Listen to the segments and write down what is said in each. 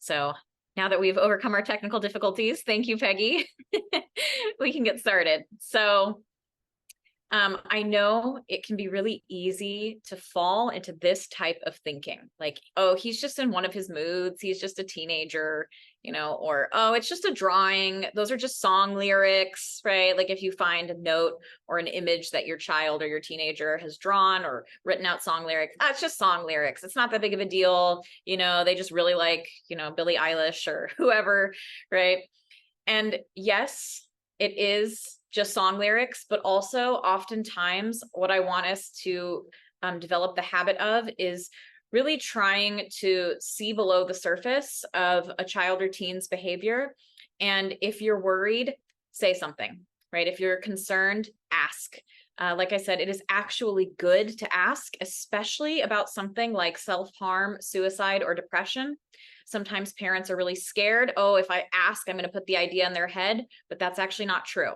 So now that we've overcome our technical difficulties, thank you, Peggy, we can get started. So I know it can be really easy to fall into this type of thinking, like, oh, he's just in one of his moods. He's just a teenager, or, oh, it's just a drawing. Those are just song lyrics, right? Like if you find a note or an image that your child or your teenager has drawn or written out song lyrics, it's just song lyrics. It's not that big of a deal. They just really like, Billie Eilish or whoever, right? And yes, it is just song lyrics, but also oftentimes what I want us to develop the habit of is really trying to see below the surface of a child or teen's behavior. And if you're worried, say something, right? If you're concerned, ask. Like I said, it is actually good to ask, especially about something like self-harm, suicide, or depression. Sometimes parents are really scared. Oh, if I ask, I'm going to put the idea in their head, but that's actually not true.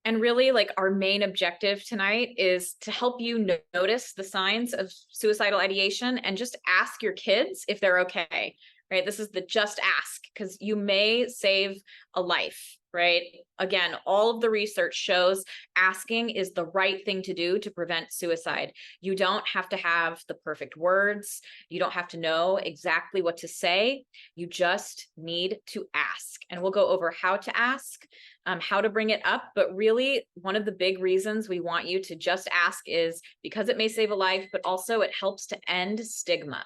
And really, like, our main objective tonight is to help you notice the signs of suicidal ideation and just ask your kids if they're okay, right? This is the just ask, because you may save a life, right? Again, all of the research shows asking is the right thing to do to prevent suicide. You don't have to have the perfect words. You don't have to know exactly what to say. You just need to ask. And we'll go over how to ask, how to bring it up. But really, one of the big reasons we want you to just ask is because it may save a life, but also it helps to end stigma.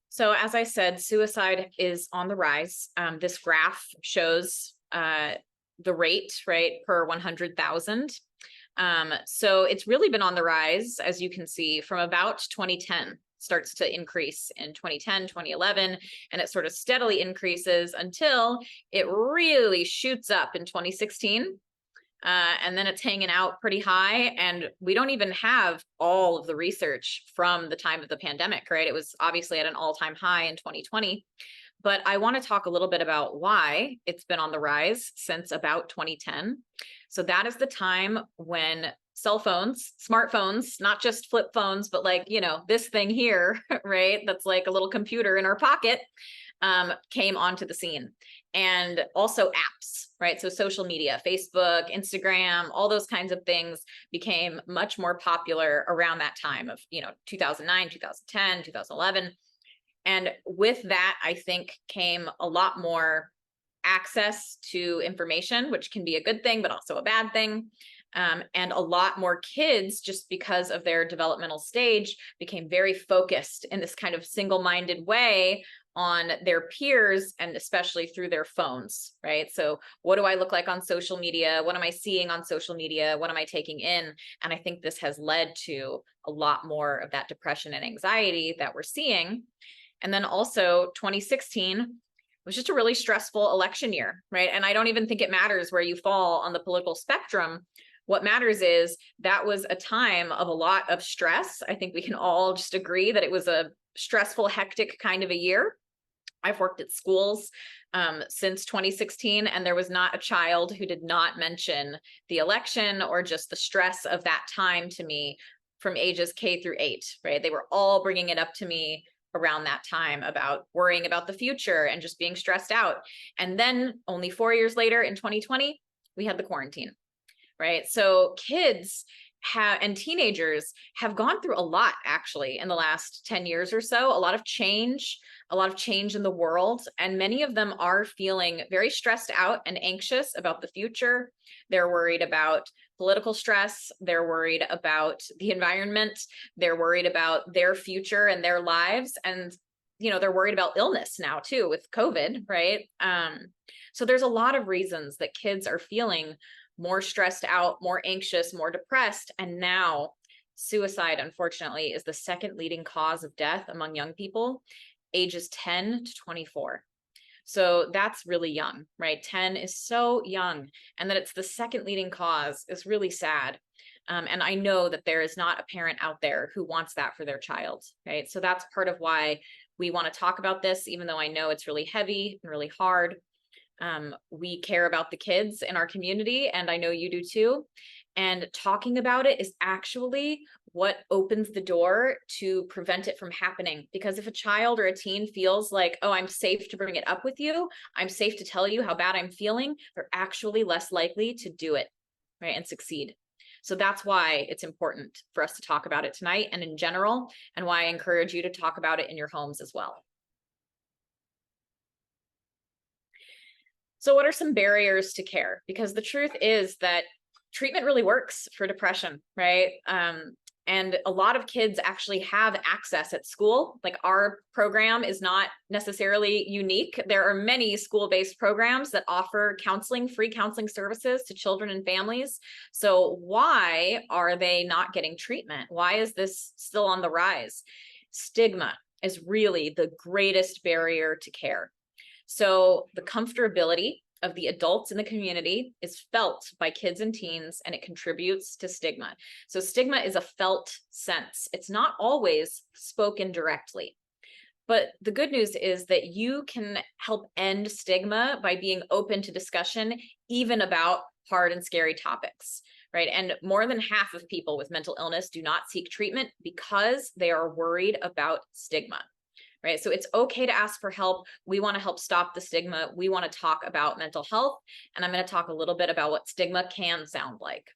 So as I said, suicide is on the rise. This graph shows the rate, right, per 100,000. So it's really been on the rise, as you can see, from about 2010. Starts to increase in 2010, 2011, and it sort of steadily increases until it really shoots up in 2016. And then it's hanging out pretty high. And we don't even have all of the research from the time of the pandemic, right? It was obviously at an all-time high in 2020. But I want to talk a little bit about why it's been on the rise since about 2010. So that is the time when cell phones, smartphones, not just flip phones, but like, this thing here, right? That's like a little computer in our pocket, came onto the scene. And also apps, right? So social media, Facebook, Instagram, all those kinds of things became much more popular around that time of, 2009, 2010, 2011. And with that, I think came a lot more access to information, which can be a good thing, but also a bad thing. And a lot more kids, just because of their developmental stage, became very focused in this kind of single-minded way on their peers, and especially through their phones, right? So what do I look like on social media? What am I seeing on social media? What am I taking in? And I think this has led to a lot more of that depression and anxiety that we're seeing. And then also 2016 was just a really stressful election year, right? And I don't even think it matters where you fall on the political spectrum. What matters is that was a time of a lot of stress. I think we can all just agree that it was a stressful, hectic kind of a year. I've worked at schools since 2016, and there was not a child who did not mention the election or just the stress of that time to me from ages K through 8, right? They were all bringing it up to me around that time about worrying about the future and just being stressed out. And then only 4 years later in 2020, we had the quarantine, right? So kids and teenagers have gone through a lot actually in the last 10 years or so, a lot of change in the world. And many of them are feeling very stressed out and anxious about the future. They're worried about political stress. They're worried about the environment. They're worried about their future and their lives. And, they're worried about illness now too with COVID, right? So there's a lot of reasons that kids are feeling more stressed out, more anxious, more depressed. And now suicide, unfortunately, is the second leading cause of death among young people, ages 10 to 24. So that's really young, right? 10 is so young. And that it's the second leading cause is really sad. And I know that there is not a parent out there who wants that for their child, right? So that's part of why we want to talk about this, even though I know it's really heavy and really hard. We care about the kids in our community, and I know you do too. And talking about it is actually what opens the door to prevent it from happening. Because if a child or a teen feels like, oh, I'm safe to bring it up with you, I'm safe to tell you how bad I'm feeling, they're actually less likely to do it, right, and succeed. So that's why it's important for us to talk about it tonight and in general, and why I encourage you to talk about it in your homes as well. So what are some barriers to care? Because the truth is that treatment really works for depression, right? And a lot of kids actually have access at school. Like, our program is not necessarily unique. There are many school-based programs that offer counseling, free counseling services to children and families. So why are they not getting treatment? Why is this still on the rise? Stigma is really the greatest barrier to care. So the comfortability of the adults in the community is felt by kids and teens, and it contributes to stigma. So stigma is a felt sense. It's not always spoken directly. But the good news is that you can help end stigma by being open to discussion, even about hard and scary topics, right? And more than half of people with mental illness do not seek treatment because they are worried about stigma. Right? So it's okay to ask for help. We want to help stop the stigma. We want to talk about mental health. And I'm going to talk a little bit about what stigma can sound like.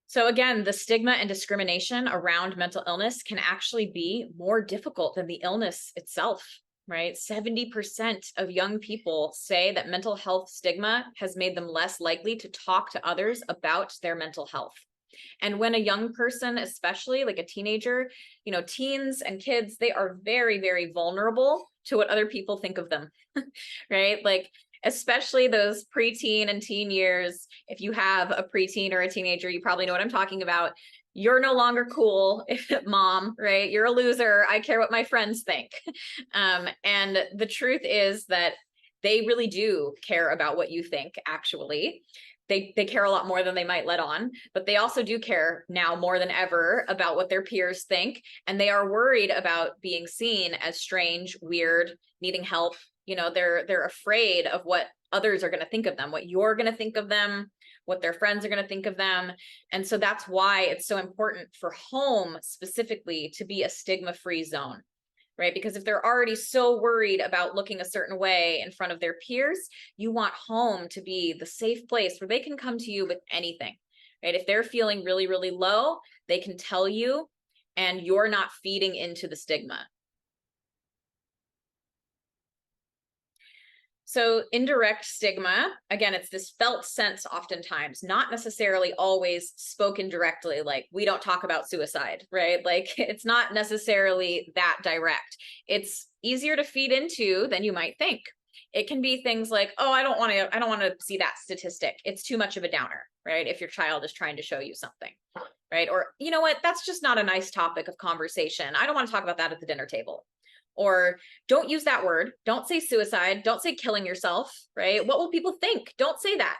So again, the stigma and discrimination around mental illness can actually be more difficult than the illness itself, right? 70% of young people say that mental health stigma has made them less likely to talk to others about their mental health. And when a young person, especially like a teenager, teens and kids, they are very, very vulnerable to what other people think of them, right? Like, especially those preteen and teen years. If you have a preteen or a teenager, you probably know what I'm talking about. You're no longer cool, mom, right? You're a loser. I care what my friends think. And the truth is that they really do care about what you think, actually. They care a lot more than they might let on, but they also do care now more than ever about what their peers think. And they are worried about being seen as strange, weird, needing help. They're afraid of what others are going to think of them, what you're going to think of them, what their friends are going to think of them. And so that's why it's so important for home specifically to be a stigma-free zone. Right? Because if they're already so worried about looking a certain way in front of their peers, you want home to be the safe place where they can come to you with anything, right? If they're feeling really, really low, they can tell you, and you're not feeding into the stigma. So indirect stigma, again, it's this felt sense oftentimes, not necessarily always spoken directly, like we don't talk about suicide, right? Like, it's not necessarily that direct. It's easier to feed into than you might think. It can be things like, oh, I don't want to see that statistic. It's too much of a downer, right? If your child is trying to show you something, right? Or, you know what, that's just not a nice topic of conversation. I don't want to talk about that at the dinner table. Or don't use that word. Don't say suicide. Don't say killing yourself, right? What will people think? Don't say that.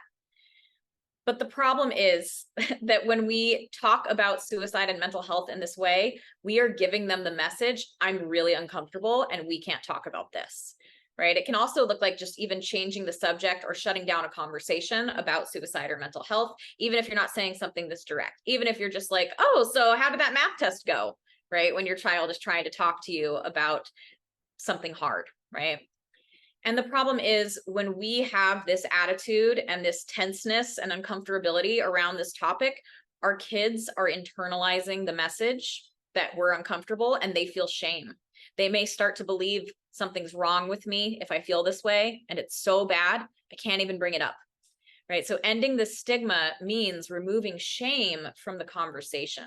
But the problem is that when we talk about suicide and mental health in this way, we are giving them the message, I'm really uncomfortable and we can't talk about this, right? It can also look like just even changing the subject or shutting down a conversation about suicide or mental health, even if you're not saying something this direct, even if you're just like, oh, so how did that math test go? Right? When your child is trying to talk to you about something hard, right? And the problem is when we have this attitude and this tenseness and uncomfortability around this topic, our kids are internalizing the message that we're uncomfortable and they feel shame. They may start to believe something's wrong with me if I feel this way, and it's so bad, I can't even bring it up, right? So ending the stigma means removing shame from the conversation.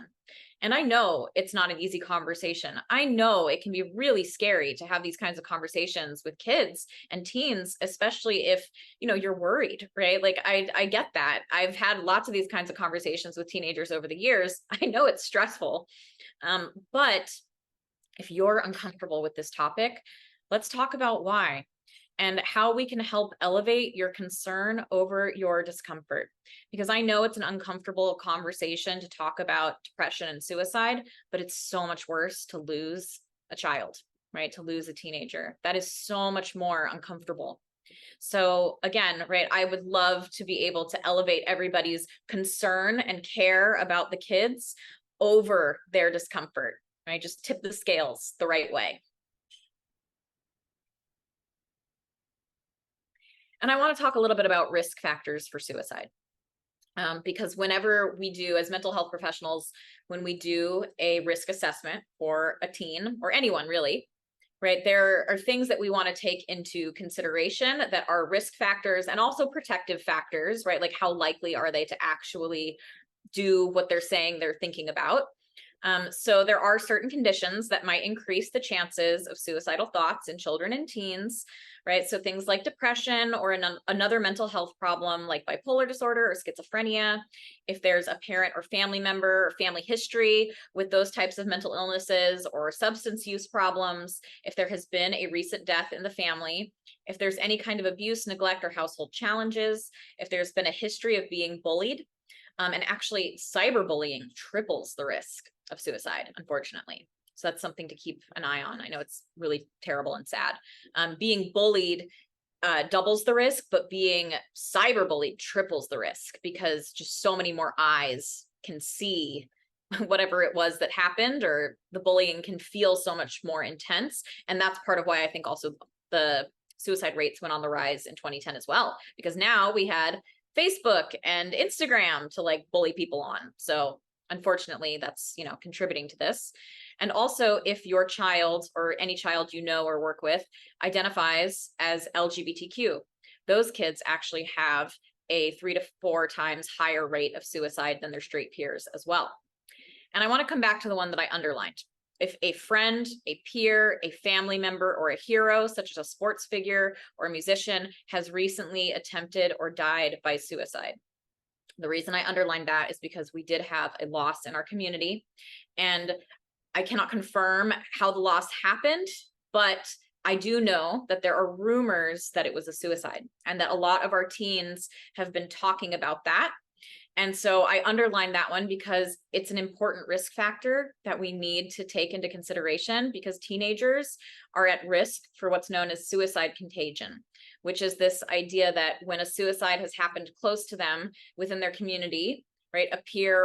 And I know it's not an easy conversation. I know it can be really scary to have these kinds of conversations with kids and teens, especially if, you're worried, right? Like, I get that. I've had lots of these kinds of conversations with teenagers over the years. I know it's stressful. But if you're uncomfortable with this topic, let's talk about why and how we can help elevate your concern over your discomfort. Because I know it's an uncomfortable conversation to talk about depression and suicide, but it's so much worse to lose a child, right? To lose a teenager. That is so much more uncomfortable. So again, right, I would love to be able to elevate everybody's concern and care about the kids over their discomfort, right? Just tip the scales the right way. And I want to talk a little bit about risk factors for suicide. Because whenever we do, as mental health professionals, when we do a risk assessment for a teen or anyone really, right, there are things that we want to take into consideration that are risk factors and also protective factors, right? Like how likely are they to actually do what they're saying they're thinking about. So there are certain conditions that might increase the chances of suicidal thoughts in children and teens, right? So things like depression or another mental health problem like bipolar disorder or schizophrenia. If there's a parent or family member or family history with those types of mental illnesses or substance use problems, if there has been a recent death in the family, if there's any kind of abuse, neglect, or household challenges, if there's been a history of being bullied, and actually cyberbullying triples the risk of suicide, unfortunately. So that's something to keep an eye on. I know it's really terrible and sad. Being bullied doubles the risk, but being cyberbullied triples the risk because just so many more eyes can see whatever it was that happened, or the bullying can feel so much more intense. And that's part of why I think also the suicide rates went on the rise in 2010 as well, because now we had Facebook and Instagram to like bully people on. So unfortunately, that's, you know, contributing to this. And also, if your child or any child you know or work with identifies as LGBTQ, those kids actually have a 3 to 4 times higher rate of suicide than their straight peers as well. And I want to come back to the one that I underlined. If a friend, a peer, a family member, or a hero, such as a sports figure or a musician, has recently attempted or died by suicide. The reason I underlined that is because we did have a loss in our community, and I cannot confirm how the loss happened, but I do know that there are rumors that it was a suicide and that a lot of our teens have been talking about that. And so I underline that one because it's an important risk factor that we need to take into consideration, because teenagers are at risk for what's known as suicide contagion, which is this idea that when a suicide has happened close to them within their community, right, a peer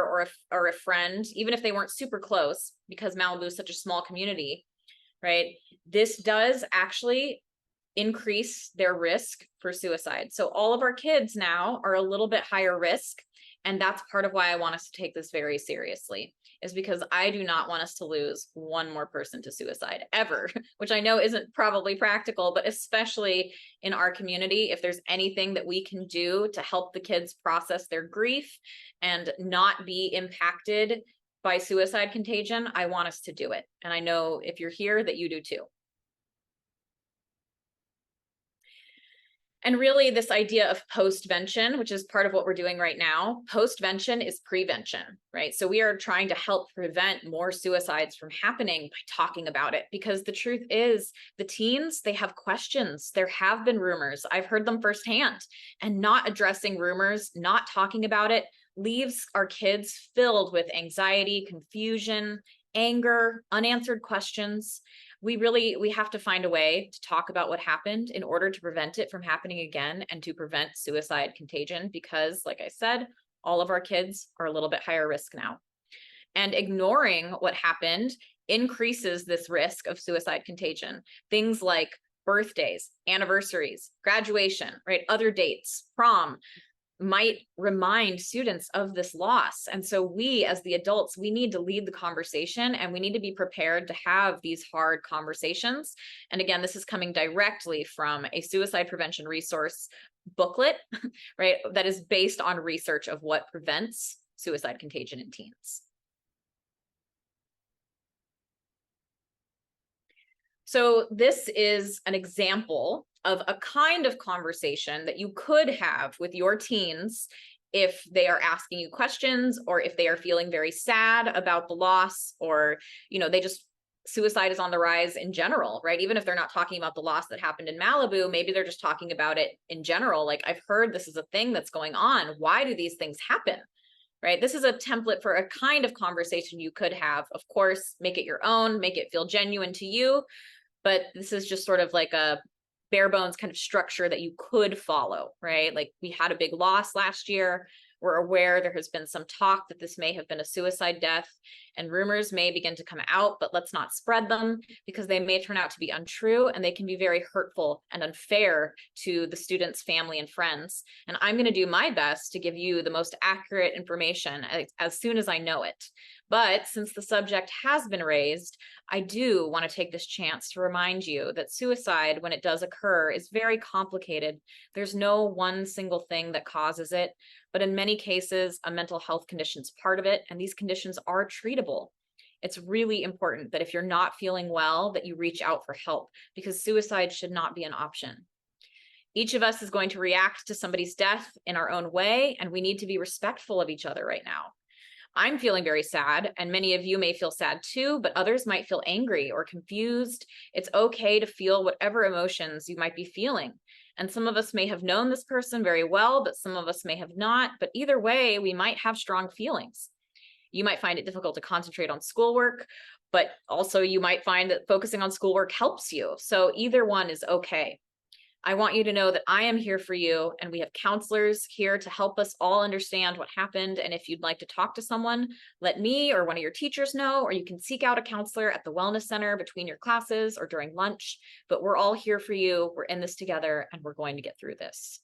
or a friend, even if they weren't super close, because Malibu is such a small community, right, this does actually increase their risk for suicide. So all of our kids now are a little bit higher risk. And that's part of why I want us to take this very seriously, is because I do not want us to lose one more person to suicide ever, which I know isn't probably practical, but especially in our community, if there's anything that we can do to help the kids process their grief and not be impacted by suicide contagion, I want us to do it. And I know if you're here that you do too. And really this idea of postvention, which is part of what we're doing right now, postvention is prevention, right? So we are trying to help prevent more suicides from happening by talking about it, because the truth is the teens, they have questions. There have been rumors. I've heard them firsthand, and not addressing rumors, not talking about it leaves our kids filled with anxiety, confusion, anger, unanswered questions. We have to find a way to talk about what happened in order to prevent it from happening again and to prevent suicide contagion, because like I said, all of our kids are a little bit higher risk now. And ignoring what happened increases this risk of suicide contagion. Things like birthdays, anniversaries, graduation, right? Other dates, prom, might remind students of this loss. And so we, as the adults, we need to lead the conversation, and we need to be prepared to have these hard conversations. And again, this is coming directly from a suicide prevention resource booklet, right? That is based on research of what prevents suicide contagion in teens. So this is an example of a kind of conversation that you could have with your teens if they are asking you questions, or if they are feeling very sad about the loss, or, you know, suicide is on the rise in general, right? Even if they're not talking about the loss that happened in Malibu, maybe they're just talking about it in general. Like, I've heard this is a thing that's going on. Why do these things happen? Right? This is a template for a kind of conversation you could have. Of course, make it your own, make it feel genuine to you. But this is just sort of like bare bones kind of structure that you could follow, right? Like we had a big loss last year. We're aware there has been some talk that this may have been a suicide death, and rumors may begin to come out, but let's not spread them because they may turn out to be untrue and they can be very hurtful and unfair to the student's family and friends. And I'm going to do my best to give you the most accurate information as soon as I know it. But since the subject has been raised, I do want to take this chance to remind you that suicide, when it does occur, is very complicated. There's no one single thing that causes it, but in many cases, a mental health condition is part of it, and these conditions are treatable. It's really important that if you're not feeling well, that you reach out for help, because suicide should not be an option. Each of us is going to react to somebody's death in our own way, and we need to be respectful of each other right now. I'm feeling very sad, and many of you may feel sad too, but others might feel angry or confused. It's okay to feel whatever emotions you might be feeling. And some of us may have known this person very well, but some of us may have not. But either way, we might have strong feelings. You might find it difficult to concentrate on schoolwork, but also you might find that focusing on schoolwork helps you. So either one is okay. I want you to know that I am here for you, and we have counselors here to help us all understand what happened. And if you'd like to talk to someone, let me or one of your teachers know, or you can seek out a counselor at the Wellness Center between your classes or during lunch. But we're all here for you. We're in this together, and we're going to get through this.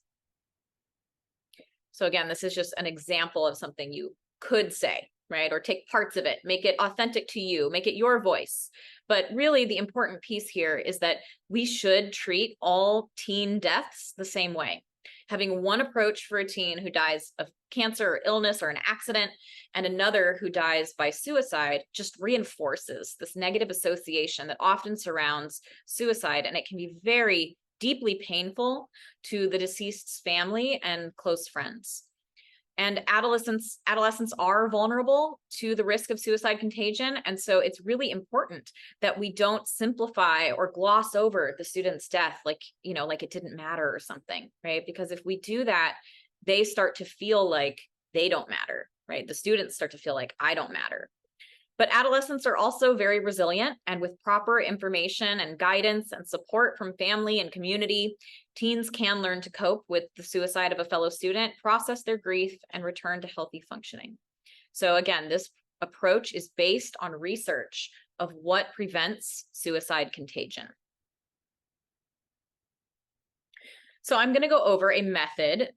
So again, this is just an example of something you could say, right? Or take parts of it, make it authentic to you, make it your voice. But really the important piece here is that we should treat all teen deaths the same way. Having one approach for a teen who dies of cancer or illness or an accident, and another who dies by suicide just reinforces this negative association that often surrounds suicide. And it can be very deeply painful to the deceased's family and close friends. And adolescents are vulnerable to the risk of suicide contagion. And so it's really important that we don't simplify or gloss over the student's death like it didn't matter or something, right? Because if we do that, they start to feel like they don't matter, right? The students start to feel like I don't matter. But adolescents are also very resilient, and with proper information and guidance and support from family and community, teens can learn to cope with the suicide of a fellow student, process their grief, and return to healthy functioning. So again, this approach is based on research of what prevents suicide contagion. So I'm going to go over a method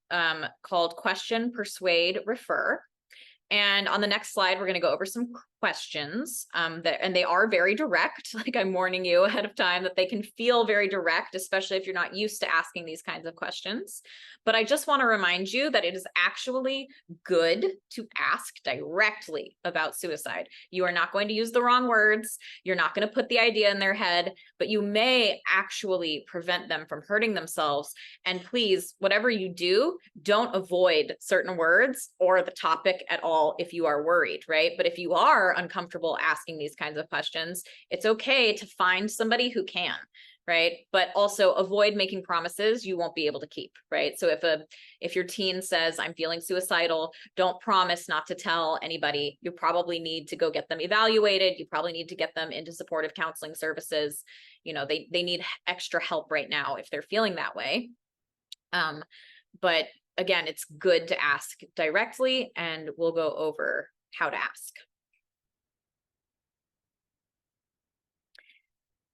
called question, persuade, refer. And on the next slide, we're going to go over some questions and they are very direct. Like I'm warning you ahead of time that they can feel very direct, especially if you're not used to asking these kinds of questions. But I just want to remind you that it is actually good to ask directly about suicide. You are not going to use the wrong words. You're not going to put the idea in their head, but you may actually prevent them from hurting themselves. And please, whatever you do, don't avoid certain words or the topic at all if you are worried, right? But if you are uncomfortable asking these kinds of questions, it's okay to find somebody who can, right? But also avoid making promises you won't be able to keep, right? So if your teen says, I'm feeling suicidal, don't promise not to tell anybody. You probably need to go get them evaluated. You probably need to get them into supportive counseling services. They need extra help right now if they're feeling that way. But again, it's good to ask directly, and we'll go over how to ask.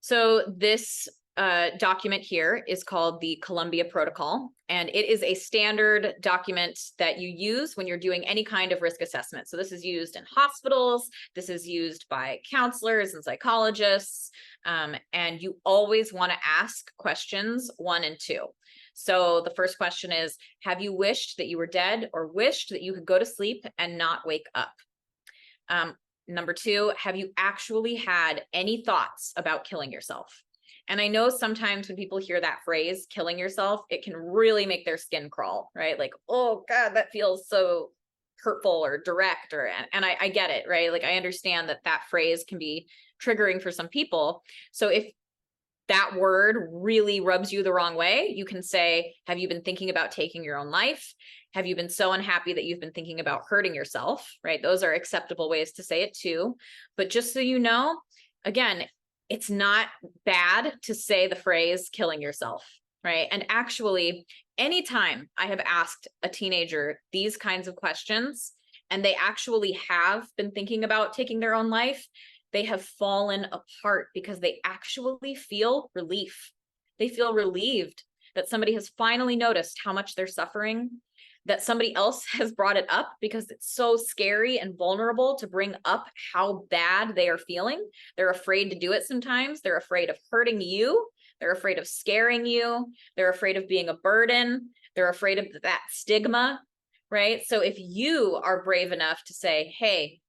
So this document here is called the Columbia Protocol, and it is a standard document that you use when you're doing any kind of risk assessment. So this is used in hospitals, this is used by counselors and psychologists, and you always want to ask questions 1 and 2. So the first question is, have you wished that you were dead or wished that you could go to sleep and not wake up? Number 2, have you actually had any thoughts about killing yourself? And I know sometimes when people hear that phrase, killing yourself, it can really make their skin crawl, right? Like, oh God, that feels so hurtful or direct, and I get it, right? Like I understand that phrase can be triggering for some people. So if that word really rubs you the wrong way, you can say, have you been thinking about taking your own life? Have you been so unhappy that you've been thinking about hurting yourself, right? Those are acceptable ways to say it too. But just so you know, again, it's not bad to say the phrase killing yourself. right? And actually, anytime I have asked a teenager these kinds of questions, and they actually have been thinking about taking their own life, they have fallen apart because they actually feel relief. They feel relieved that somebody has finally noticed how much they're suffering, that somebody else has brought it up, because it's so scary and vulnerable to bring up how bad they are feeling. They're afraid to do it sometimes. They're afraid of hurting you. They're afraid of scaring you. They're afraid of being a burden. They're afraid of that stigma, right? So if you are brave enough to say, hey,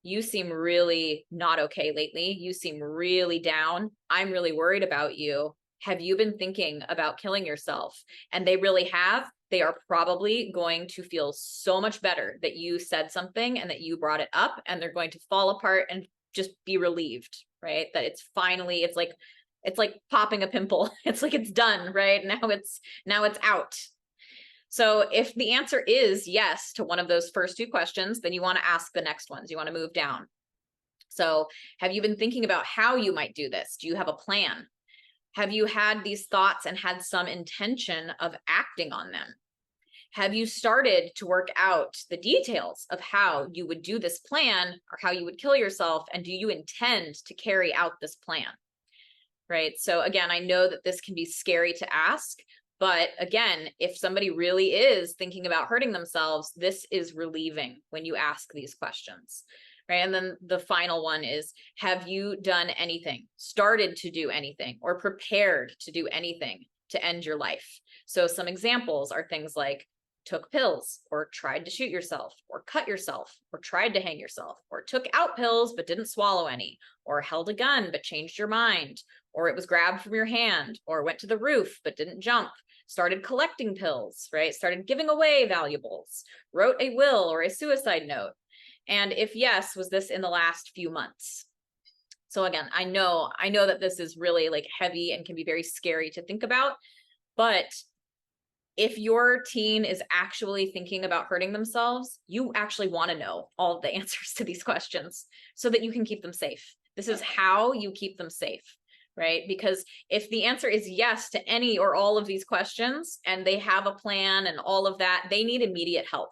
you seem really not okay lately. You seem really down. I'm really worried about you. Have you been thinking about killing yourself? And they really have. They are probably going to feel so much better that you said something and that you brought it up, and they're going to fall apart and just be relieved, right? That it's finally, it's like popping a pimple. It's like it's done, right? Now it's out. So if the answer is yes to one of those first two questions, then you want to ask the next ones. You want to move down. So have you been thinking about how you might do this? Do you have a plan? Have you had these thoughts and had some intention of acting on them? Have you started to work out the details of how you would do this plan or how you would kill yourself? And do you intend to carry out this plan? Right? So again, I know that this can be scary to ask, but again, if somebody really is thinking about hurting themselves, this is relieving when you ask these questions, right? And then the final one is, have you done anything, started to do anything, or prepared to do anything to end your life? So some examples are things like took pills, or tried to shoot yourself, or cut yourself, or tried to hang yourself, or took out pills but didn't swallow any, or held a gun but changed your mind, or it was grabbed from your hand, or went to the roof but didn't jump, started collecting pills, right? Started giving away valuables, wrote a will or a suicide note. And if yes, was this in the last few months? So again, I know that this is really like heavy and can be very scary to think about, but if your teen is actually thinking about hurting themselves, you actually want to know all of the answers to these questions so that you can keep them safe. This is how you keep them safe, right? Because if the answer is yes to any or all of these questions and they have a plan and all of that, they need immediate help,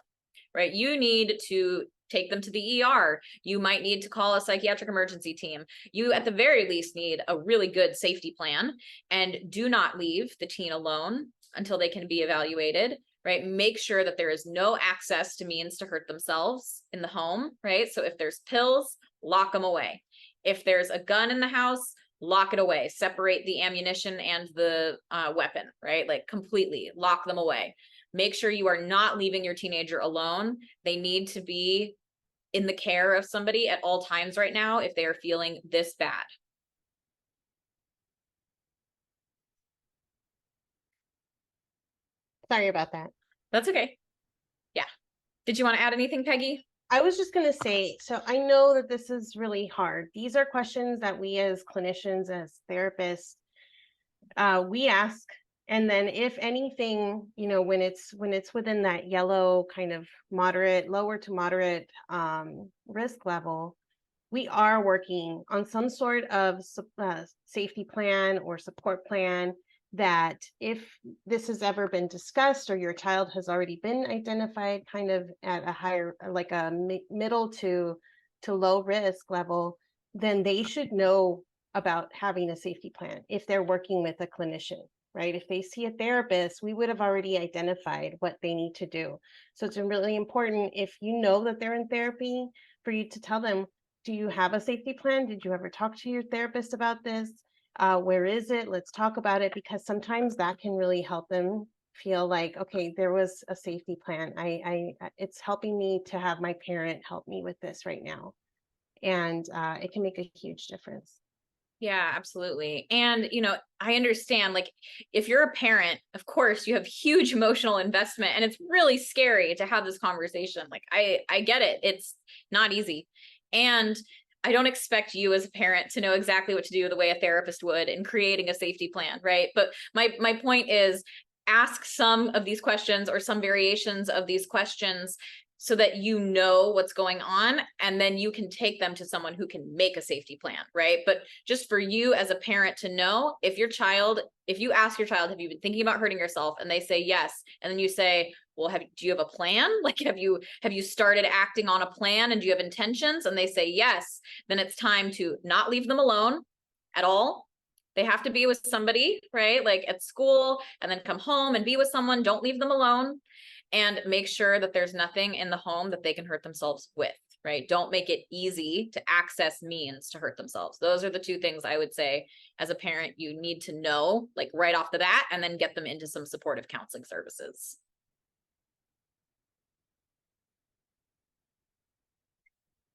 right? You need to take them to the ER. You might need to call a psychiatric emergency team. You, at the very least, need a really good safety plan, and do not leave the teen alone until they can be evaluated, right? Make sure that there is no access to means to hurt themselves in the home, right? So if there's pills, lock them away. If there's a gun in the house, lock it away. Separate the ammunition and the weapon, right? Like completely lock them away. Make sure you are not leaving your teenager alone. They need to be in the care of somebody at all times right now if they are feeling this bad. Sorry about that. That's okay. Yeah. Did you want to add anything, Peggy? I was just going to say, so I know that this is really hard. These are questions that we as clinicians, as therapists, we ask. And then if anything, when it's within that yellow kind of moderate, lower to moderate risk level, we are working on some sort of safety plan or support plan that if this has ever been discussed or your child has already been identified kind of at a higher, like a middle to low risk level, then they should know about having a safety plan if they're working with a clinician, right? If they see a therapist, we would have already identified what they need to do. So it's really important, if you know that they're in therapy, for you to tell them, do you have a safety plan? Did you ever talk to your therapist about this? Where is it? Let's talk about it, because sometimes that can really help them feel like, okay, there was a safety plan. It's helping me to have my parent help me with this right now. And it can make a huge difference. Yeah, absolutely. And, I understand, like, if you're a parent, of course, you have huge emotional investment, and it's really scary to have this conversation. Like, I get it. It's not easy. And I don't expect you as a parent to know exactly what to do the way a therapist would in creating a safety plan, right? But my point is, ask some of these questions or some variations of these questions so that you know what's going on, and then you can take them to someone who can make a safety plan, right? But just for you as a parent to know, if you ask your child, have you been thinking about hurting yourself? And they say yes. And then you say, well, do you have a plan? Like, have you started acting on a plan, and do you have intentions? And they say yes. Then it's time to not leave them alone at all. They have to be with somebody, right? Like at school, and then come home and be with someone. Don't leave them alone. And make sure that there's nothing in the home that they can hurt themselves with, right? Don't make it easy to access means to hurt themselves. Those are the two things I would say as a parent you need to know, like right off the bat, and then get them into some supportive counseling services.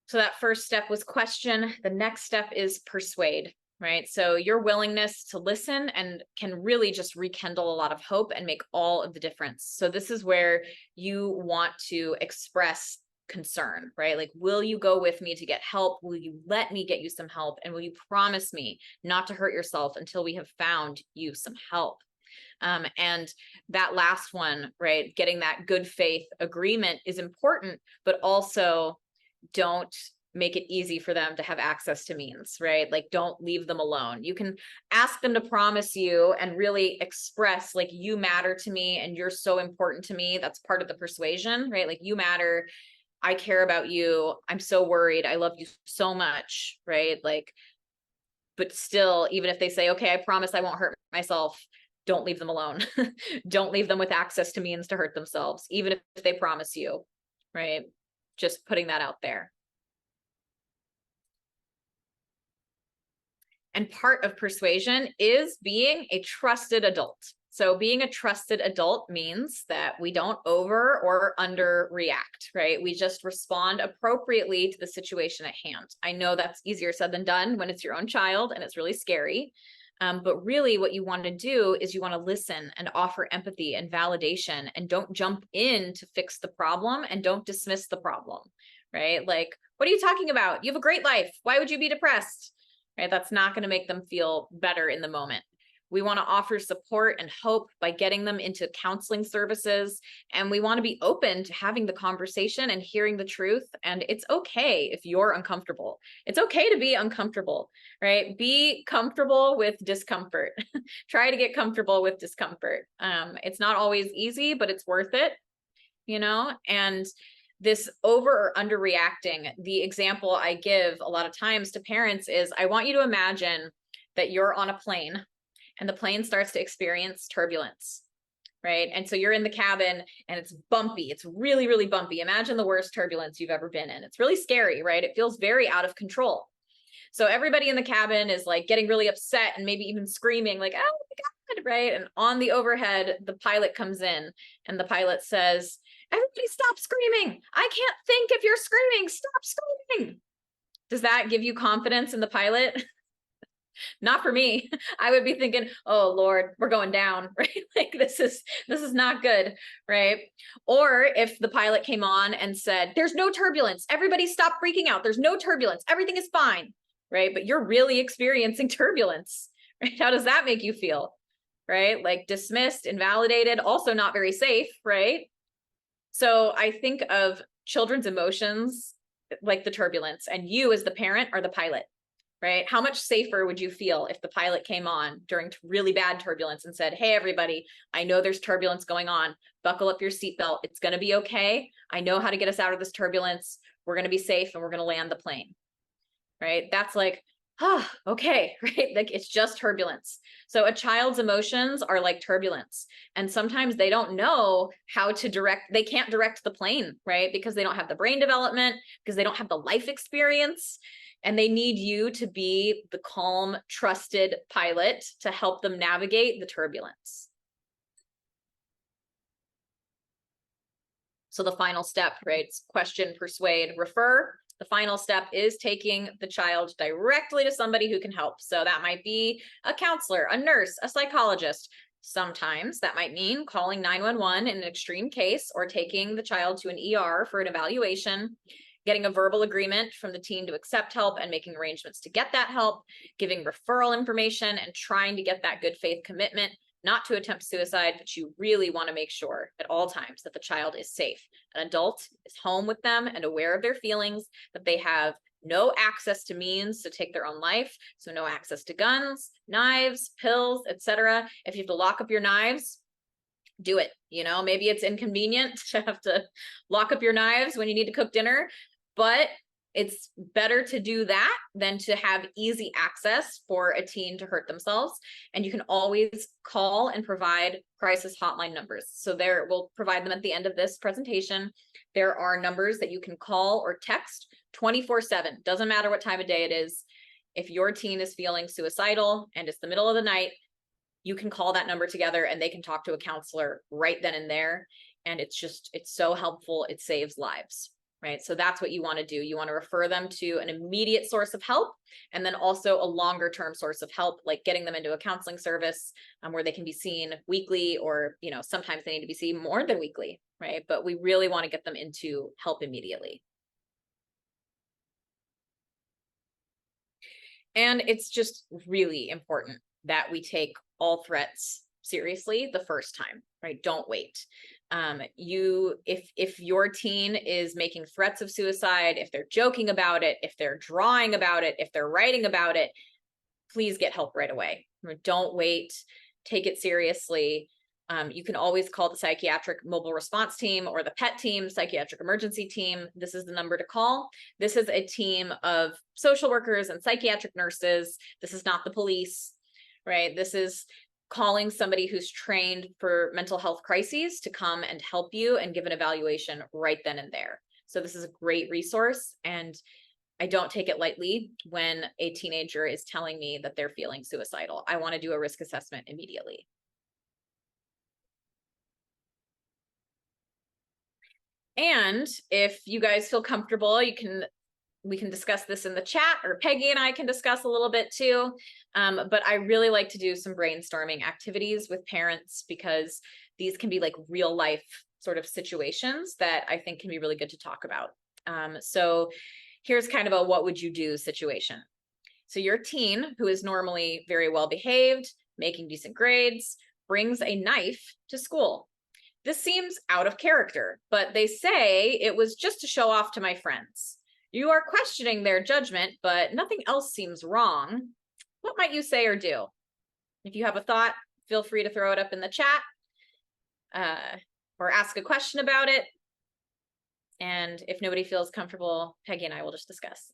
So that first step was question. The next step is persuade, right? So your willingness to listen and can really just rekindle a lot of hope and make all of the difference. So this is where you want to express concern, right? Like, will you go with me to get help? Will you let me get you some help? And will you promise me not to hurt yourself until we have found you some help? And that last one, right? Getting that good faith agreement is important, but also don't make it easy for them to have access to means, right? Like, don't leave them alone. You can ask them to promise you and really express, like, you matter to me and you're so important to me. That's part of the persuasion, right? Like, you matter. I care about you. I'm so worried. I love you so much, right? Like, but still, even if they say, okay, I promise I won't hurt myself, don't leave them alone. Don't leave them with access to means to hurt themselves, even if they promise you, right? Just putting that out there. And part of persuasion is being a trusted adult. So being a trusted adult means that we don't over or under react, right? We just respond appropriately to the situation at hand. I know that's easier said than done when it's your own child and it's really scary. But really what you want to do is you want to listen and offer empathy and validation, and don't jump in to fix the problem, and don't dismiss the problem, right? Like, what are you talking about? You have a great life. Why would you be depressed? Right? That's not going to make them feel better in the moment. We want to offer support and hope by getting them into counseling services. And we want to be open to having the conversation and hearing the truth. And it's okay if you're uncomfortable. It's okay to be uncomfortable, right? Be comfortable with discomfort. Try to get comfortable with discomfort. It's not always easy, but it's worth it, you know? And this over or under reacting, the example I give a lot of times to parents is, I want you to imagine that you're on a plane and the plane starts to experience turbulence, right? And so you're in the cabin and it's bumpy. It's really, really bumpy. Imagine the worst turbulence you've ever been in. It's really scary, right? It feels very out of control. So everybody in the cabin is like getting really upset and maybe even screaming like, oh my God, right? And on the overhead, the pilot comes in and the pilot says, everybody stop screaming. I can't think if you're screaming. Stop screaming. Does that give you confidence in the pilot? Not for me. I would be thinking, oh Lord, we're going down, right? Like this is not good, right? Or if the pilot came on and said, there's no turbulence. Everybody stop freaking out. There's no turbulence. Everything is fine, right? But you're really experiencing turbulence, right? How does that make you feel, right? Like dismissed, invalidated, also not very safe, right? So I think of children's emotions like the turbulence, and you as the parent are the pilot, right? How much safer would you feel if the pilot came on during really bad turbulence and said, hey, everybody, I know there's turbulence going on. Buckle up your seatbelt. It's going to be okay. I know how to get us out of this turbulence. We're going to be safe and we're going to land the plane, right? That's like, oh, okay, right? Like it's just turbulence. So a child's emotions are like turbulence. And sometimes they don't know how to they can't direct the plane, right? Because they don't have the brain development, because they don't have the life experience. And they need you to be the calm, trusted pilot to help them navigate the turbulence. So the final step, right? It's question, persuade, refer. The final step is taking the child directly to somebody who can help. So that might be a counselor, a nurse, a psychologist. Sometimes that might mean calling 911 in an extreme case, or taking the child to an ER for an evaluation, getting a verbal agreement from the team to accept help and making arrangements to get that help, giving referral information and trying to get that good faith commitment not to attempt suicide, but you really want to make sure at all times that the child is safe. An adult is home with them and aware of their feelings, that they have no access to means to take their own life. So no access to guns, knives, pills, etc. If you have to lock up your knives, do it. You know, maybe it's inconvenient to have to lock up your knives when you need to cook dinner, but it's better to do that than to have easy access for a teen to hurt themselves. And you can always call and provide crisis hotline numbers. So there, we'll provide them at the end of this presentation. There are numbers that you can call or text 24/7. Doesn't matter what time of day it is. If your teen is feeling suicidal and it's the middle of the night, you can call that number together and they can talk to a counselor right then and there. And it's so helpful. It saves lives. Right? So that's what you want to do. You want to refer them to an immediate source of help, and then also a longer term source of help, like getting them into a counseling service where they can be seen weekly, or, you know, sometimes they need to be seen more than weekly, right? But we really want to get them into help immediately. And it's just really important that we take all threats seriously the first time, right? Don't wait. If your teen is making threats of suicide, if they're joking about it, if they're drawing about it, if they're writing about it, please get help right away. Don't wait. Take it seriously. You can always call the psychiatric mobile response team or the PET team, psychiatric emergency team. This is the number to call. This is a team of social workers and psychiatric nurses. This is not the police, right? This is calling somebody who's trained for mental health crises to come and help you and give an evaluation right then and there. So this is a great resource, and I don't take it lightly when a teenager is telling me that they're feeling suicidal. I want to do a risk assessment immediately. And if you guys feel comfortable, we can discuss this in the chat, or Peggy and I can discuss a little bit too. But I really like to do some brainstorming activities with parents, because these can be like real life sort of situations that I think can be really good to talk about. So here's kind of a what would you do situation. So your teen, who is normally very well behaved, making decent grades, brings a knife to school. This seems out of character, but they say it was just to show off to my friends. You are questioning their judgment, but nothing else seems wrong. What might you say or do? If you have a thought, feel free to throw it up in the chat or ask a question about it. And if nobody feels comfortable, Peggy and I will just discuss.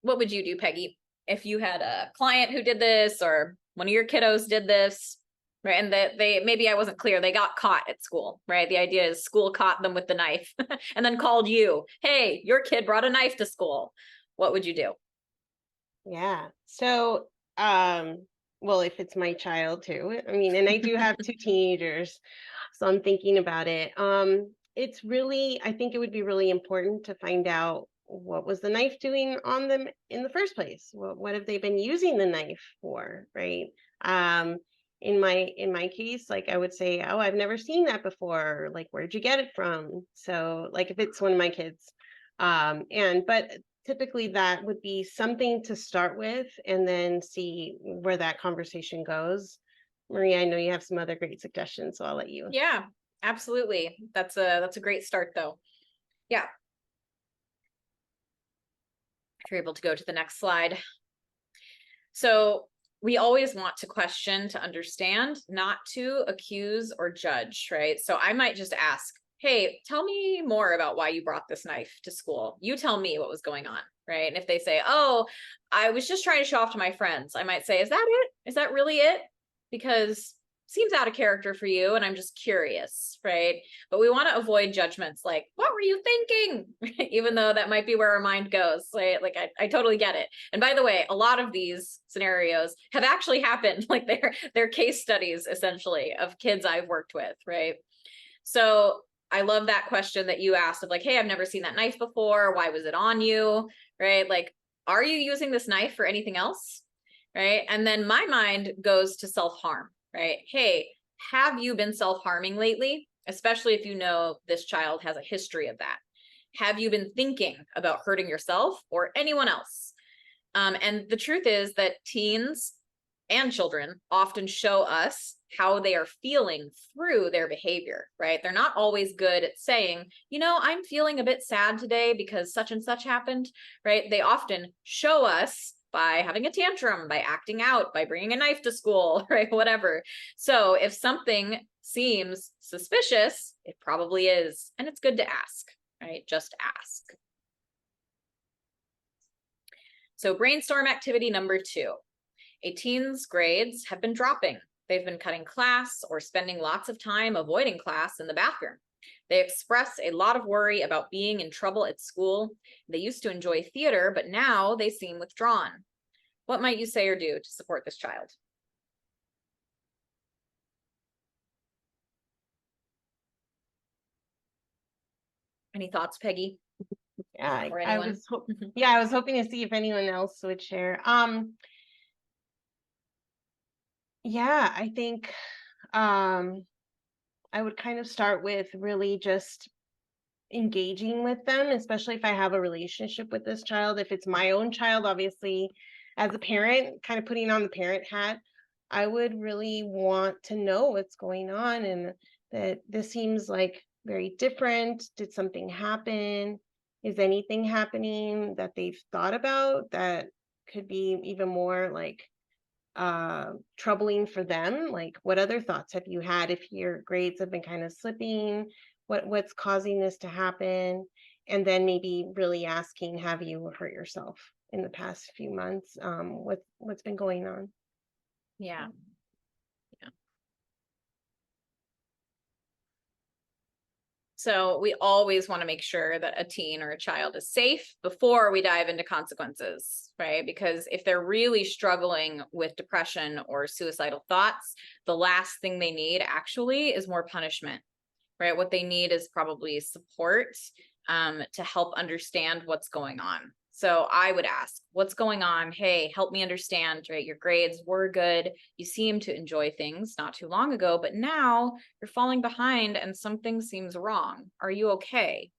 What would you do, Peggy, if you had a client who did this, or one of your kiddos did this, right? And that maybe I wasn't clear, they got caught at school, right? The idea is school caught them with the knife and then called you, hey, your kid brought a knife to school. What would you do? Yeah. So, well, if it's my child too, I mean, and I do have two teenagers, so I'm thinking about it. It's really, I think it would be really important to find out what was the knife doing on them in the first place. What have they been using the knife for, right? In my case, like I would say, oh, I've never seen that before. Like, where'd you get it from? So, like, if it's one of my kids, but typically that would be something to start with, and then see where that conversation goes. Maria, I know you have some other great suggestions, so I'll let you. Yeah, absolutely. That's a great start though. Yeah. If you're able to go to the next slide. So we always want to question to understand, not to accuse or judge, right? So I might just ask, hey, tell me more about why you brought this knife to school. You tell me what was going on, right? And if they say, oh, I was just trying to show off to my friends, I might say, is that it? Is that really it? Because seems out of character for you, and I'm just curious, right? But we want to avoid judgments like, what were you thinking? Even though that might be where our mind goes, right? Like, I totally get it. And by the way, a lot of these scenarios have actually happened. Like, they're case studies, essentially, of kids I've worked with, right? So I love that question that you asked of like, hey, I've never seen that knife before. Why was it on you, right? Like, are you using this knife for anything else, right? And then my mind goes to self-harm. Right? Hey, have you been self-harming lately? Especially if you know this child has a history of that. Have you been thinking about hurting yourself or anyone else? And the truth is that teens and children often show us how they are feeling through their behavior, right? They're not always good at saying, you know, I'm feeling a bit sad today because such and such happened, right? They often show us by having a tantrum, by acting out, by bringing a knife to school, right? Whatever. So if something seems suspicious, it probably is. And it's good to ask, right? Just ask. So brainstorm activity number 2. A teen's grades have been dropping. They've been cutting class or spending lots of time avoiding class in the bathroom. They express a lot of worry about being in trouble at school. They used to enjoy theater, but now they seem withdrawn. What might you say or do to support this child? Any thoughts, Peggy? Yeah, Or I anyone? was I was hoping to see if anyone else would share. Yeah, I think I would kind of start with really just engaging with them, especially if I have a relationship with this child. If it's my own child, obviously, as a parent, kind of putting on the parent hat, I would really want to know what's going on and that this seems like very different. Did something happen? Is anything happening that they've thought about that could be even more like troubling for them? Like, what other thoughts have you had if your grades have been kind of slipping? What's causing this to happen? And then maybe really asking, have you hurt yourself in the past few months? What's been going on? Yeah. So we always want to make sure that a teen or a child is safe before we dive into consequences, right? Because if they're really struggling with depression or suicidal thoughts, the last thing they need actually is more punishment, right? What they need is probably support to help understand what's going on. So I would ask, what's going on? Hey, help me understand, right? Your grades were good. You seem to enjoy things not too long ago, but now you're falling behind and something seems wrong. Are you okay?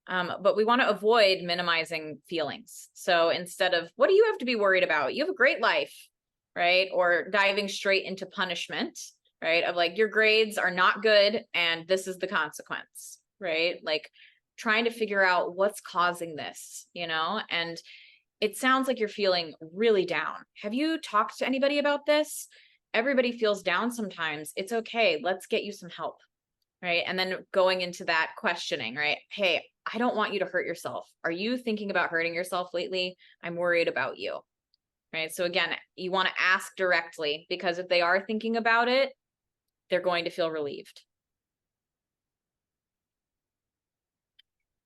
But we want to avoid minimizing feelings. So instead of, what do you have to be worried about? You have a great life, right? Or diving straight into punishment, right? Of like, your grades are not good and this is the consequence, right? Like trying to figure out what's causing this, you know? And it sounds like you're feeling really down. Have you talked to anybody about this? Everybody feels down sometimes. It's okay. Let's get you some help, right? And then going into that questioning, right? Hey, I don't want you to hurt yourself. Are you thinking about hurting yourself lately? I'm worried about you, right? So again, you want to ask directly because if they are thinking about it, they're going to feel relieved.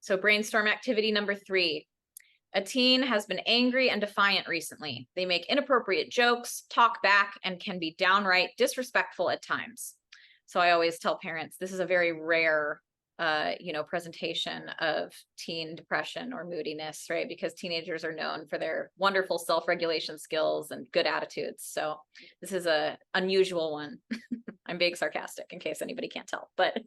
So brainstorm activity number 3. A teen has been angry and defiant recently. They make inappropriate jokes, talk back, and can be downright disrespectful at times. So I always tell parents, this is a very rare presentation of teen depression or moodiness, right? Because teenagers are known for their wonderful self-regulation skills and good attitudes. So this is a unusual one. I'm being sarcastic in case anybody can't tell, but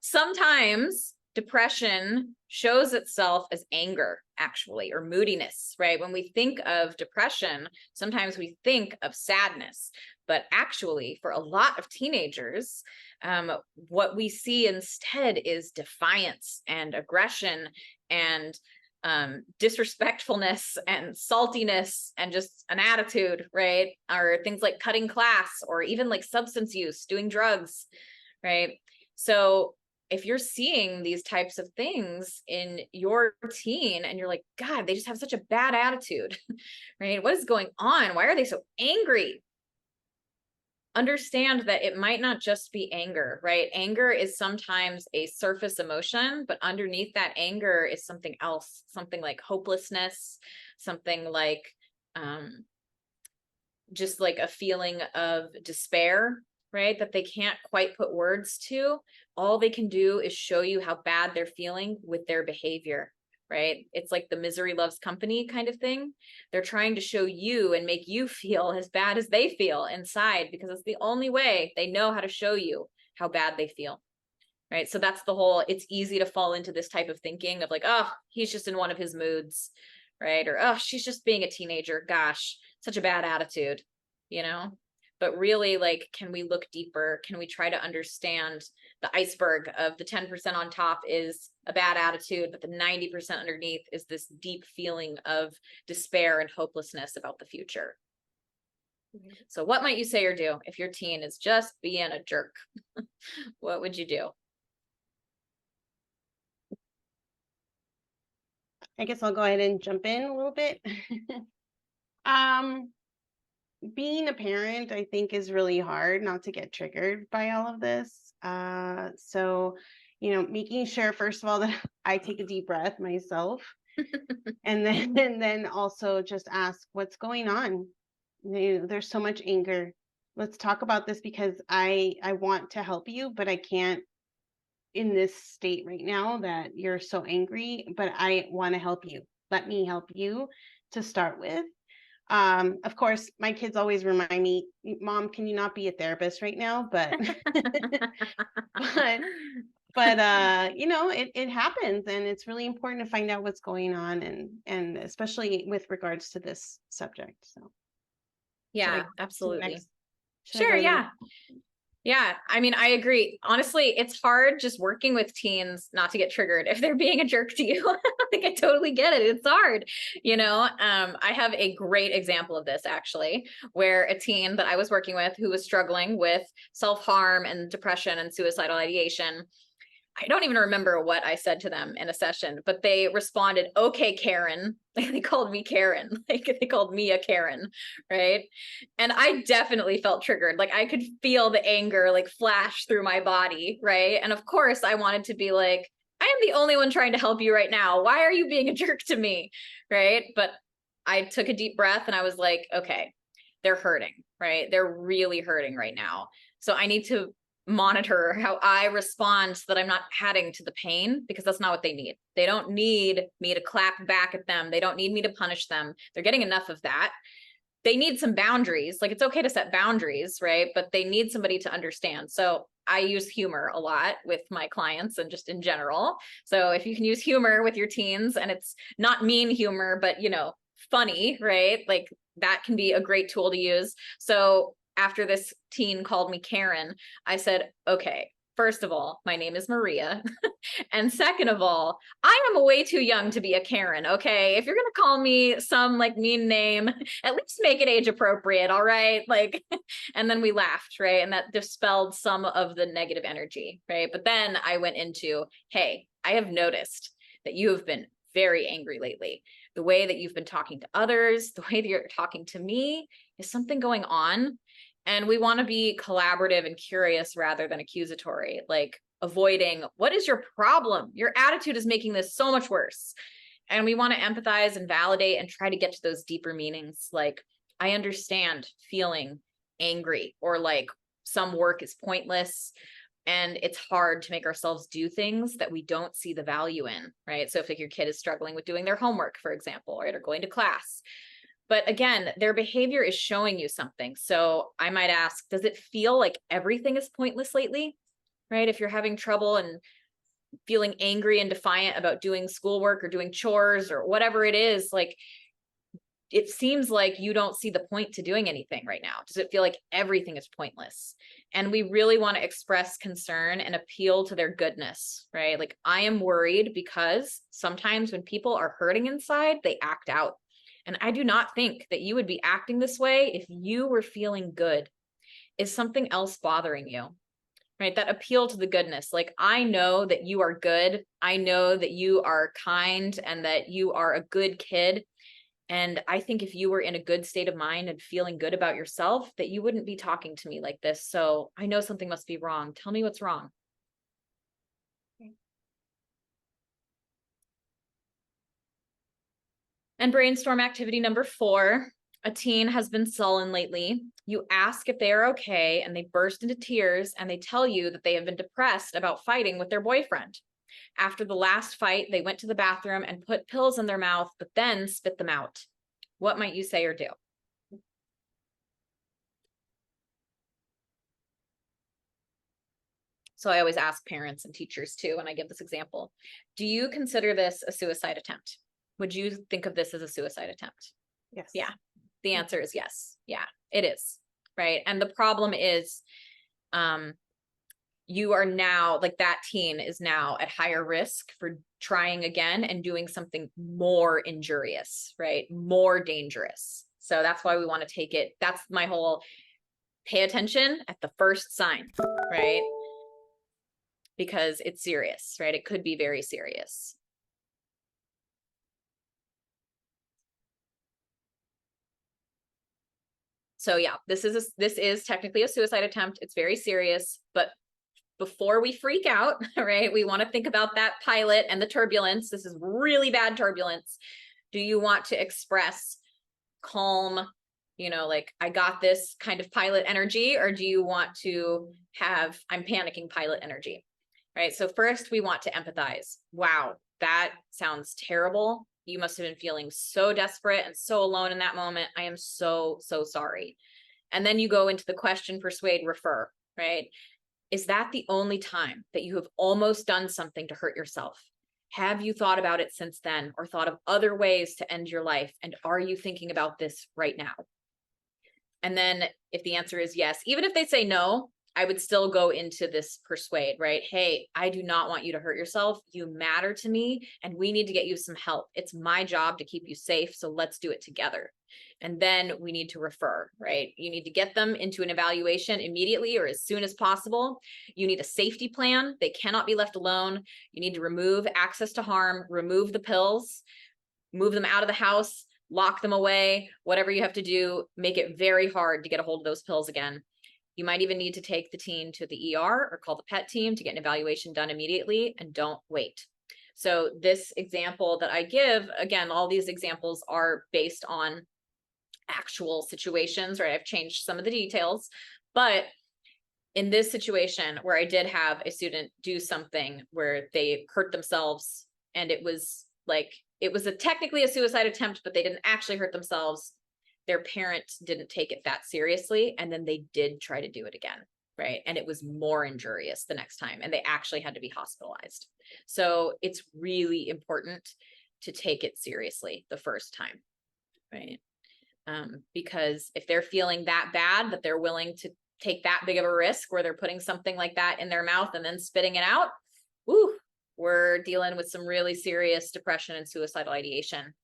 sometimes depression shows itself as anger, actually, or moodiness, right? When we think of depression, sometimes we think of sadness, but actually, for a lot of teenagers, what we see instead is defiance and aggression and disrespectfulness and saltiness and just an attitude, right? Or things like cutting class or even like substance use, doing drugs, right? So if you're seeing these types of things in your teen and you're like, God, they just have such a bad attitude, right? What is going on? Why are they so angry? Understand that it might not just be anger, right? Anger is sometimes a surface emotion, but underneath that anger is something else, something like hopelessness, something like just like a feeling of despair, right? That they can't quite put words to. All they can do is show you how bad they're feeling with their behavior, right? It's like the misery loves company kind of thing. They're trying to show you and make you feel as bad as they feel inside because it's the only way they know how to show you how bad they feel, right? So that's the whole, it's easy to fall into this type of thinking of like, oh, he's just in one of his moods, right? Or, oh, she's just being a teenager. Gosh, such a bad attitude, you know? But really, like, can we look deeper? Can we try to understand the iceberg of the 10% on top is a bad attitude, but the 90% underneath is this deep feeling of despair and hopelessness about the future. So what might you say or do if your teen is just being a jerk? What would you do? I guess I'll go ahead and jump in a little bit. um, Being a parent, I think, is really hard not to get triggered by all of this. So, making sure, first of all, that I take a deep breath myself, and then also just ask what's going on. There's so much anger. Let's talk about this because I want to help you, but I can't in this state right now that you're so angry, but I want to help you. Let me help you to start with. Of course, my kids always remind me, Mom, can you not be a therapist right now? But it happens, and it's really important to find out what's going on, and especially with regards to this subject. So Yeah, absolutely. Should I Sure, go to the yeah. Yeah, I mean, I agree. Honestly, it's hard just working with teens not to get triggered if they're being a jerk to you. Like, I totally get it. It's hard, you know? I have a great example of this actually, where a teen that I was working with who was struggling with self-harm and depression and suicidal ideation. I don't even remember what I said to them in a session, but they responded, okay, Karen. Like, they called me Karen, like they called me a Karen, right? And I definitely felt triggered. Like, I could feel the anger like flash through my body, right? And of course I wanted to be like, I am the only one trying to help you right now. Why are you being a jerk to me, right? But I took a deep breath and I was like, okay, they're hurting, right? They're really hurting right now. So I need to monitor how I respond so that I'm not adding to the pain, because that's not what they need. They don't need me to clap back at them. They don't need me to punish them. They're getting enough of that. They need some boundaries. Like, it's okay to set boundaries, right? But they need somebody to understand. So I use humor a lot with my clients and just in general. So if you can use humor with your teens, and it's not mean humor, but funny, right? Like, that can be a great tool to use. So after this teen called me Karen, I said, okay, first of all, my name is Maria. And second of all, I am way too young to be a Karen, okay? If you're going to call me some like mean name, at least make it age appropriate, all right? Like, and then we laughed, right? And that dispelled some of the negative energy, right? But then I went into, hey, I have noticed that you have been very angry lately. The way that you've been talking to others, the way that you're talking to me, is something going on? And we want to be collaborative and curious rather than accusatory, like avoiding, what is your problem? Your attitude is making this so much worse. And we want to empathize and validate and try to get to those deeper meanings. Like, I understand feeling angry, or like some work is pointless and it's hard to make ourselves do things that we don't see the value in, right? So if like your kid is struggling with doing their homework, for example, right, or going to class, but again, their behavior is showing you something. So I might ask, does it feel like everything is pointless lately? Right? If you're having trouble and feeling angry and defiant about doing schoolwork or doing chores or whatever it is, like, it seems like you don't see the point to doing anything right now. Does it feel like everything is pointless? And we really want to express concern and appeal to their goodness, right? Like, I am worried because sometimes when people are hurting inside, they act out. And I do not think that you would be acting this way if you were feeling good. Is something else bothering you? Right? That appeal to the goodness. Like, I know that you are good. I know that you are kind and that you are a good kid. And I think if you were in a good state of mind and feeling good about yourself, that you wouldn't be talking to me like this. So I know something must be wrong. Tell me what's wrong. And brainstorm activity number 4, a teen has been sullen lately. You ask if they are okay, and they burst into tears and they tell you that they have been depressed about fighting with their boyfriend. After the last fight, they went to the bathroom and put pills in their mouth, but then spit them out. What might you say or do? So I always ask parents and teachers too, when I give this example, do you consider this a suicide attempt? Would you think of this as a suicide attempt? Yes. Yeah. The answer is yes. Yeah, it is. Right. And the problem is, you are now, like, that teen is now at higher risk for trying again and doing something more injurious, right? More dangerous. So that's why we want to take it. That's my whole pay attention at the first sign, right? Because it's serious, right? It could be very serious. So yeah, this is technically a suicide attempt. It's very serious, but before we freak out, right, we want to think about that pilot and the turbulence. This is really bad turbulence. Do you want to express calm, like, I got this kind of pilot energy, or do you want to have I'm panicking pilot energy, right? So first we want to empathize. Wow, that sounds terrible. You must have been feeling so desperate and so alone in that moment. I am so, so sorry. And then you go into the question, persuade, refer, right? Is that the only time that you have almost done something to hurt yourself? Have you thought about it since then, or thought of other ways to end your life? And are you thinking about this right now? And then if the answer is yes, even if they say no, I would still go into this persuade, right? Hey, I do not want you to hurt yourself. You matter to me, and we need to get you some help. It's my job to keep you safe, so let's do it together. And then we need to refer, right? You need to get them into an evaluation immediately or as soon as possible. You need a safety plan. They cannot be left alone. You need to remove access to harm, remove the pills, move them out of the house, lock them away, whatever you have to do. Make it very hard to get a hold of those pills again. You might even need to take the teen to the ER or call the PET team to get an evaluation done immediately, and don't wait. So this example that I give, again, all these examples are based on actual situations, right? I've changed some of the details, but in this situation where I did have a student do something where they hurt themselves, and it was technically a suicide attempt, but they didn't actually hurt themselves. Their parent didn't take it that seriously, and then they did try to do it again, right? And it was more injurious the next time, and they actually had to be hospitalized. So it's really important to take it seriously the first time, right? Because if they're feeling that bad that they're willing to take that big of a risk where they're putting something like that in their mouth and then spitting it out, we're dealing with some really serious depression and suicidal ideation,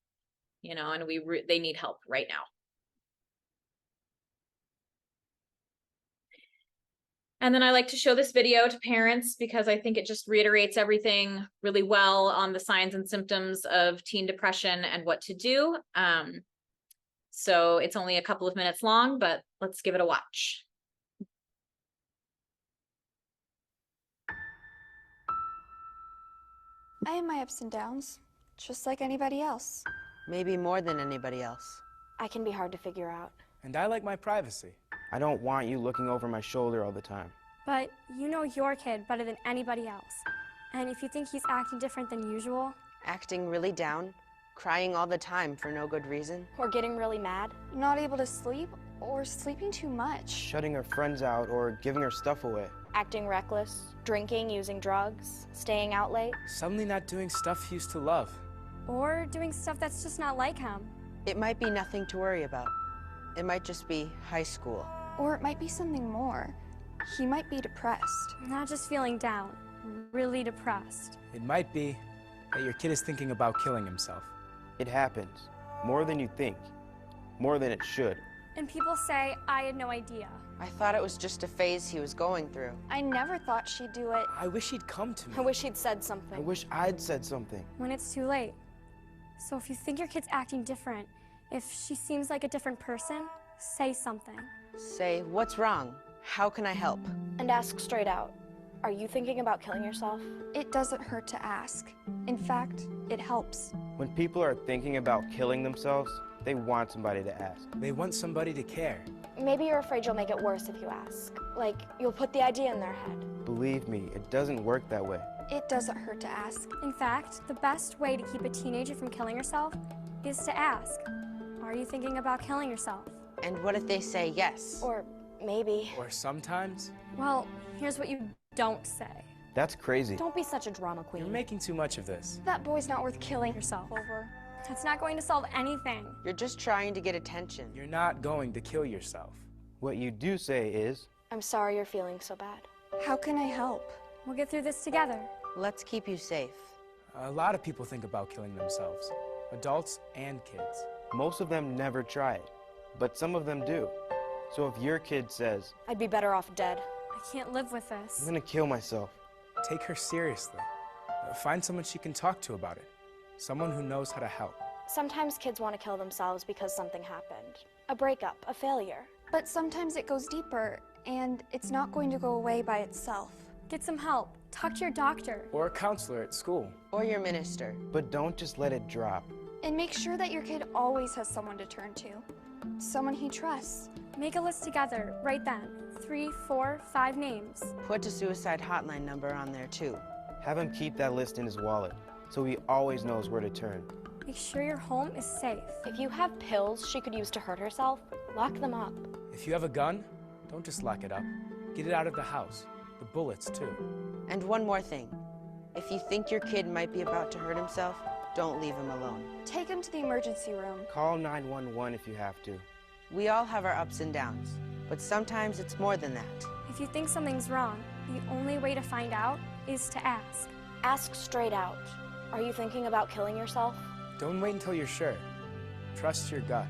and they need help right now. And then I like to show this video to parents because I think it just reiterates everything really well on the signs and symptoms of teen depression and what to do. So it's only a couple of minutes long, but let's give it a watch. I have my ups and downs, just like anybody else. Maybe more than anybody else. I can be hard to figure out. And I like my privacy. I don't want you looking over my shoulder all the time. But you know your kid better than anybody else. And if you think he's acting different than usual... Acting really down, crying all the time for no good reason. Or getting really mad. Not able to sleep, or sleeping too much. Shutting her friends out or giving her stuff away. Acting reckless, drinking, using drugs, staying out late. Suddenly not doing stuff he used to love. Or doing stuff that's just not like him. It might be nothing to worry about. It might just be high school. Or it might be something more. He might be depressed. Not just feeling down, really depressed. It might be that your kid is thinking about killing himself. It happens. More than you think. More than it should. And people say, I had no idea. I thought it was just a phase he was going through. I never thought she'd do it. I wish he'd come to me. I wish he'd said something. I wish I'd said something. When it's too late. So if you think your kid's acting different, if she seems like a different person, say something. Say, what's wrong? How can I help? And ask straight out. Are you thinking about killing yourself? It doesn't hurt to ask. In fact, it helps. When people are thinking about killing themselves, they want somebody to ask. They want somebody to care. Maybe you're afraid you'll make it worse if you ask. Like, you'll put the idea in their head. Believe me, it doesn't work that way. It doesn't hurt to ask. In fact, the best way to keep a teenager from killing herself is to ask, are you thinking about killing yourself? And what if they say yes? Or maybe. Or sometimes. Well, here's what you don't say. That's crazy. Don't be such a drama queen. You're making too much of this. That boy's not worth killing yourself over. That's not going to solve anything. You're just trying to get attention. You're not going to kill yourself. What you do say is, I'm sorry you're feeling so bad. How can I help? We'll get through this together. Let's keep you safe. A lot of people think about killing themselves, adults and kids. most of them never try it, but some of them do. So if your kid says, I'd be better off dead. I can't live with I'm this. gonna kill myself, Take her seriously. Find someone she can talk to about it. Someone who knows how to help. Sometimes kids want to kill themselves because something happened. A breakup, a failure. But sometimes it goes deeper, and it's not going to go away by itself. Get some help. Talk to your doctor. Or a counselor at school. Or your minister. but don't just let it drop. And make sure that your kid always has someone to turn to. Someone he trusts. Make a list together right then. 3, 4, 5 names. Put a suicide hotline number on there too. Have him keep that list in his wallet, so he always knows where to turn. Make sure your home is safe. If you have pills she could use to hurt herself, lock them up. If you have a gun, don't just lock it up. Get it out of the house. The bullets, too. And one more thing. If you think your kid might be about to hurt himself, don't leave him alone. Take him to the emergency room. Call 911 if you have to. We all have our ups and downs, but sometimes it's more than that. If you think something's wrong, the only way to find out is to ask. Ask straight out. Are you thinking about killing yourself? Don't wait until you're sure. Trust your gut.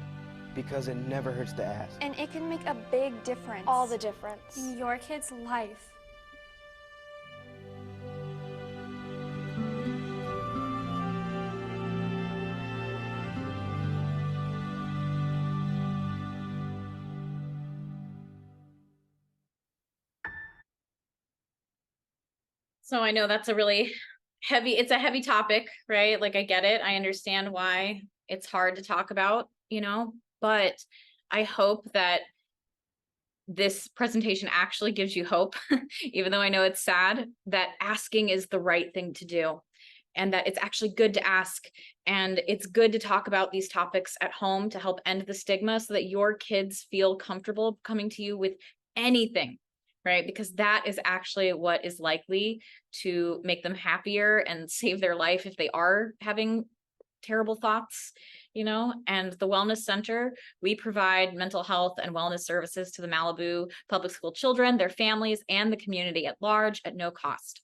Because it never hurts to ask. And it can make a big difference. All the difference. In your kid's life. So I know that's a really it's a heavy topic, right? Like I get it. I understand why it's hard to talk about, but I hope that this presentation actually gives you hope, even though I know it's sad, that asking is the right thing to do and that it's actually good to ask. And it's good to talk about these topics at home to help end the stigma so that your kids feel comfortable coming to you with anything. Right? Because that is actually what is likely to make them happier and save their life if they are having terrible thoughts, and the Wellness Center, we provide mental health and wellness services to the Malibu public school children, their families, and the community at large at no cost.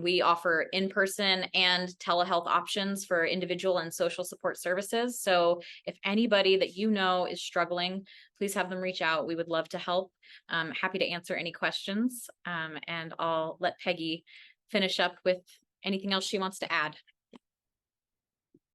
We offer in-person and telehealth options for individual and social support services. So if anybody that is struggling, please have them reach out. We would love to help. Happy to answer any questions. And I'll let Peggy finish up with anything else she wants to add.